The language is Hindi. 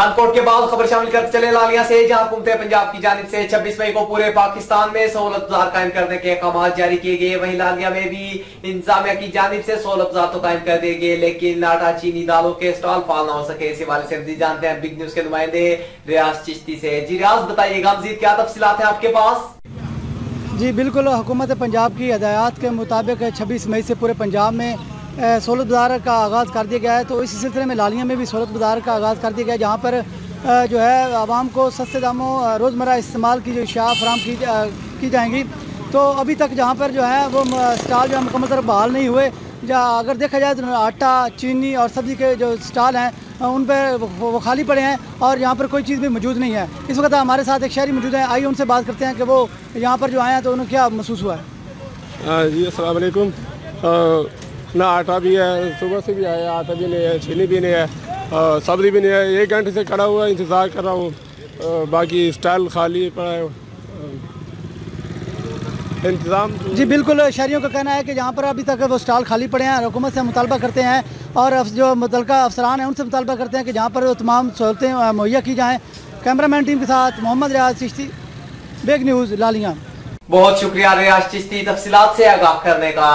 कानकोट के बाद खबर शामिल करते चले लालिया से, जहां हुकूमत पंजाब की जानिब से 26 मई को पूरे पाकिस्तान में सहूलत गुजार कायम करने के अहकाम जारी किए गए। वहीं लालिया में भी इंतजामिया की जानिब से सहूलत गुजार तो कायम कर दिए गए, लेकिन आटा चीनी दालों के स्टॉल फाल न हो सके। इसी वाले से जानते हैं बिग न्यूज के नुमाइंदे रियाज चिश्ती से। जी रियाज, बताइएगा मजीद क्या तफसीलात है आपके पास? जी बिल्कुल, हुकूमत पंजाब की हिदायत के मुताबिक 26 मई से पूरे पंजाब में सहूलत बाज़ार का आगाज़ कर दिया गया है। तो इसी सिलसिले में लालिया में भी सहूलत बाज़ार का आगाज़ कर दिया गया है, जहाँ पर जो है आवाम को सस्ते दामों रोज़मर्रा इस्तेमाल की जो अशिया फराम की जाएंगी। तो अभी तक जहाँ पर जो है वो स्टॉल जो है मुकम्मल तरह बहाल नहीं हुए। जहाँ अगर देखा जाए तो आटा, चीनी और सब्ज़ी के जो स्टॉल हैं उन पर वो खाली पड़े हैं और यहाँ पर कोई चीज़ भी मौजूद नहीं है। इस वक्त हमारे साथ एक शहरी मौजूद है, आइए उनसे बात करते हैं कि वो यहाँ पर जो आए हैं तो उन्हें क्या महसूस हुआ है। जी अस्सलाम वालेकुम। ना आटा भी है, सुबह से भी आया, आटा भी नहीं है, चीनी भी नहीं है, सब्ज़ी भी नहीं है। 1 घंटे से खड़ा हुआ इंतज़ार कर रहा हूँ, बाकी स्टॉल खाली पड़ा है। इंतज़ाम जी बिल्कुल, शहरियों का कहना है कि जहाँ पर अभी तक वो स्टॉल खाली पड़े हैं, हुकूमत से मुतालबा करते हैं और जो मुतल्लिका अफसरान हैं उनसे मुतालबा करते हैं कि जहाँ पर तमाम सहूलतें मुहैया की जाएँ। कैमरामैन टीम के साथ मोहम्मद रियाज चिश्ती, बिग न्यूज़ लालिया। बहुत शुक्रिया रियाज चिश्ती तफसीलात से आगाह करने का।